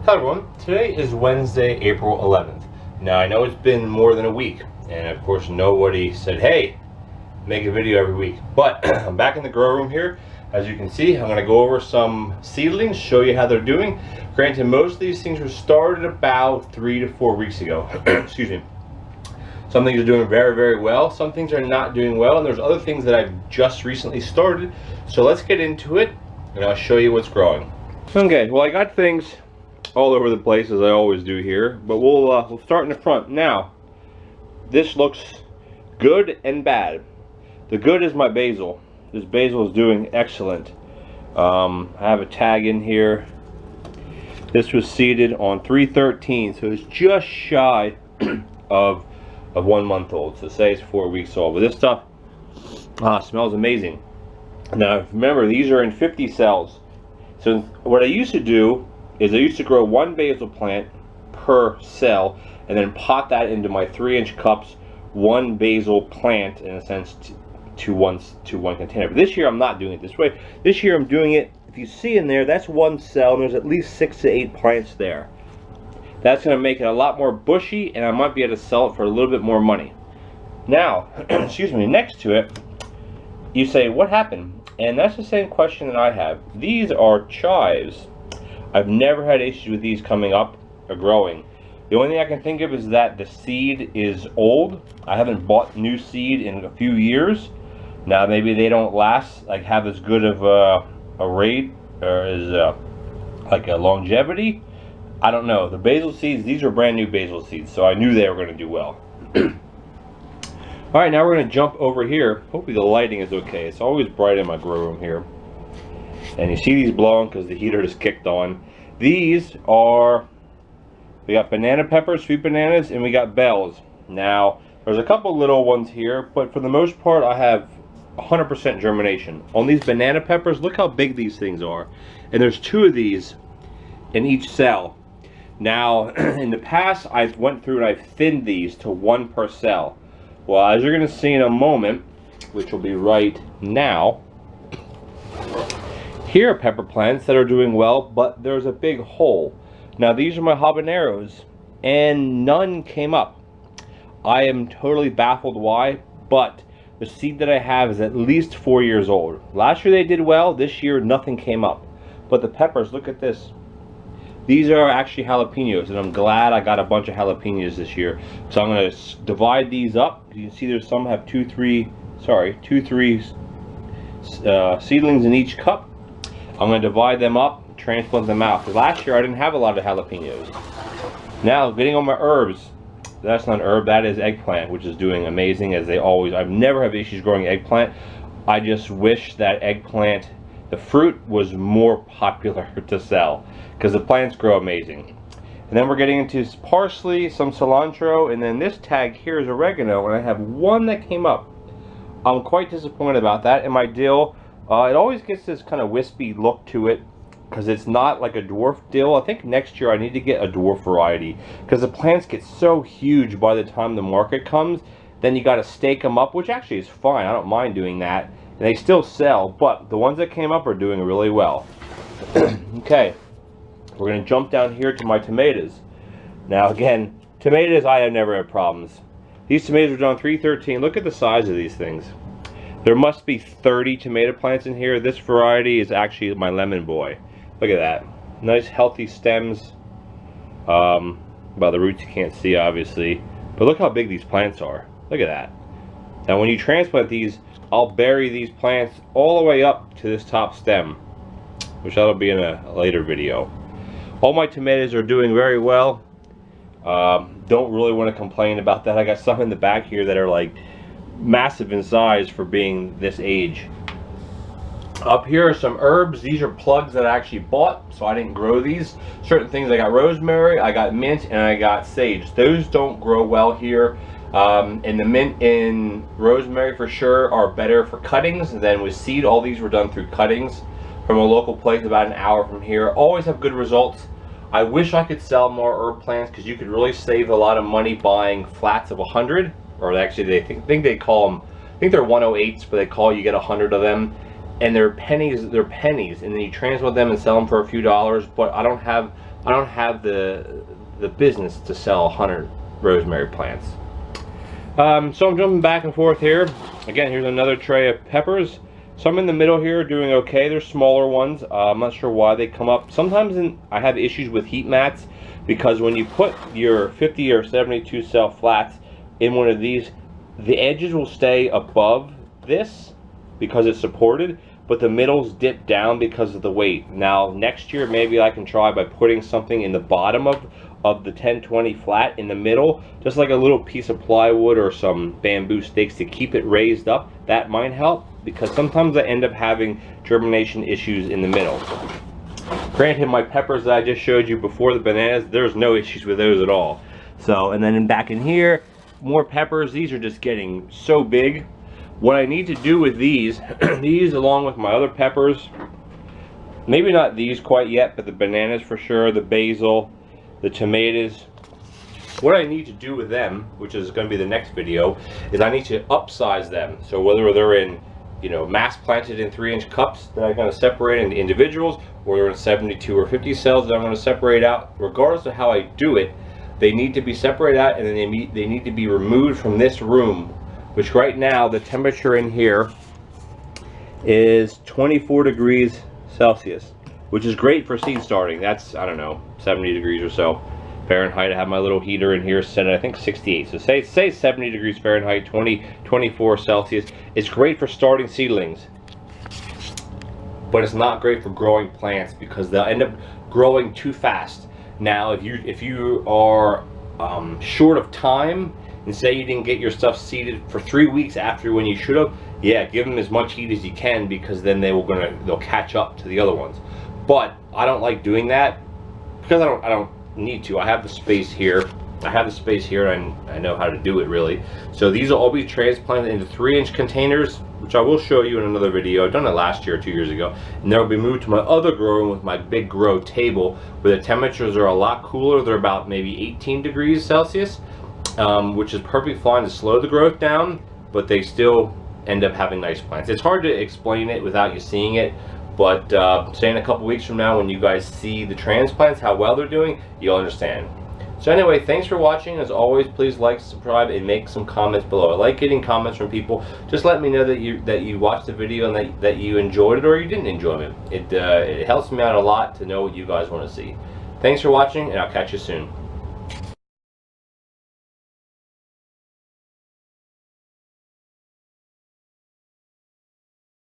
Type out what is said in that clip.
Hi everyone, today is Wednesday, April 11th. Now I know it's been more than a week, and of course nobody said, hey, make a video every week. But I'm back in the grow room here. As you can see, I'm going to go over some seedlings, show you how they're doing. Granted, most of these things were started about 3 to 4 weeks ago. Excuse me. Some things are doing very, very well. Some things are not doing well, and there's other things that I've just recently started. So let's get into it, and I'll show you what's growing. Okay, well I got things all over the place as I always do here, but we'll start in the front. Now, this looks good and bad. The good is my basil. This basil is doing excellent. I have a tag in here. This was seeded on 3/13, so it's just shy of 1 month old. So say it's 4 weeks old. But this stuff smells amazing. Now remember, these are in 50 cells. So what I used to do is I used to grow 1 basil plant per cell and then pot that into my 3-inch cups, 1 basil plant in a sense to one container. But this year I'm not doing it this way. This year I'm doing it, if you see in there, that's 1 cell and there's at least 6 to 8 plants there. That's going to make it a lot more bushy, and I might be able to sell it for a little bit more money. Now, excuse me, next to it, you say, what happened? And that's the same question that I have. These are chives. I've never had issues with these coming up or growing. The only thing I can think of is that the seed is old. I haven't bought new seed in a few years. Now maybe they don't last, like have as good of a rate or as like a longevity. I don't know. The basil seeds, these are brand new basil seeds, so I knew they were going to do well. Alright, now we're going to jump over here. Hopefully the lighting is okay. It's always bright in my grow room here. And you see these blowing because the heater is kicked on. These are, we got banana peppers, sweet bananas, and we got bells. Now, there's a couple little ones here, but for the most part I have 100% germination. On these banana peppers, look how big these things are. And there's 2 of these in each cell. Now, in the past, I went through and I thinned these to 1 per cell. Well, as you're going to see in a moment, which will be right now, here are pepper plants that are doing well, but there's a big hole. Now these are my habaneros, and none came up. I am totally baffled why, but the seed that I have is at least 4 years old. Last year they did well, this year nothing came up. But the peppers, look at this. These are actually jalapenos, and I'm glad I got a bunch of jalapenos this year. So I'm going to divide these up. You can see there's some have 2, 3 seedlings in each cup. I'm going to divide them up, transplant them out. Because last year I didn't have a lot of jalapenos. Now, getting on my herbs. That's not an herb, that is eggplant, which is doing amazing as they always. I've never had issues growing eggplant. I just wish that eggplant, the fruit, was more popular to sell. Because the plants grow amazing. And then we're getting into parsley, some cilantro, and then this tag here is oregano, and I have 1 that came up. I'm quite disappointed about that. And my dill, it always gets this kind of wispy look to it because it's not like a dwarf dill. I think next year I need to get a dwarf variety because the plants get so huge by the time the market comes. Then you got to stake them up, which actually is fine. I don't mind doing that. And they still sell, but the ones that came up are doing really well. Okay, we're going to jump down here to my tomatoes. Now again, tomatoes, I have never had problems. These tomatoes are done 3/13. Look at the size of these things. There must be 30 tomato plants in here. This variety is actually my lemon boy. Look at that. Nice healthy stems. Well, the roots you can't see obviously. But look how big these plants are. Look at that. Now when you transplant these, I'll bury these plants all the way up to this top stem. Which that'll be in a later video. All my tomatoes are doing very well. Don't really want to complain about that. I got some in the back here that are like massive in size for being this age. Up here are some herbs. These are plugs that I actually bought, so I didn't grow these. Certain things, I got rosemary, I got mint, and I got sage. Those don't grow well here. And the mint and rosemary for sure are better for cuttings than with seed. All these were done through cuttings from a local place about an hour from here. Always have good results. I wish I could sell more herb plants because you could really save a lot of money buying flats of 100. Or actually, they think they call them, I think they're 108s, but they call you get 100 of them. And they're pennies, and then you transplant them and sell them for a few dollars. But I don't have I don't have the business to sell 100 rosemary plants. So I'm jumping back and forth here. Again, here's another tray of peppers. Some in the middle here are doing okay. They're smaller ones. I'm not sure why they come up. Sometimes I have issues with heat mats, because when you put your 50 or 72 cell flats in one of these, the edges will stay above this because it's supported, but the middles dip down because of the weight. Now next year maybe I can try by putting something in the bottom of the 1020 flat in the middle, just like a little piece of plywood or some bamboo stakes to keep it raised up. That might help, because sometimes I end up having germination issues in the middle. Granted, my peppers that I just showed you before, the bananas, there's no issues with those at all. So, and then back in here, more peppers. These are just getting so big. What I need to do with these, these along with my other peppers, maybe not these quite yet, but the bananas for sure, the basil, the tomatoes. What I need to do with them, which is going to be the next video, is I need to upsize them. So whether they're in, you know, mass planted in 3-inch cups that I'm going to separate into individuals, or they're in 72 or 50 cells that I'm going to separate out, regardless of how I do it, they need to be separated out, and then they need to be removed from this room, which right now the temperature in here is 24 degrees Celsius, which is great for seed starting. That's, I don't know, 70 degrees or so Fahrenheit. I have my little heater in here set at I think 68. So say 70 degrees Fahrenheit, 24 Celsius. It's great for starting seedlings, but it's not great for growing plants because they'll end up growing too fast. Now, if you are short of time, and say you didn't get your stuff seeded for 3 weeks after when you should have, yeah, give them as much heat as you can, because then they'll catch up to the other ones. But I don't like doing that because I don't need to. I have the space here. And I know how to do it really. So these will all be transplanted into 3-inch containers, which I will show you in another video. I've done it last year or 2 years ago, and they'll be moved to my other grow room with my big grow table, where the temperatures are a lot cooler. They're about maybe 18 degrees Celsius, which is perfectly fine to slow the growth down, but they still end up having nice plants. It's hard to explain it without you seeing it, but say in a couple weeks from now when you guys see the transplants, how well they're doing, you'll understand. So anyway, thanks for watching. As always, please like, subscribe, and make some comments below. I like getting comments from people. Just let me know that you watched the video and that you enjoyed it or you didn't enjoy it. It helps me out a lot to know what you guys want to see. Thanks for watching, and I'll catch you soon.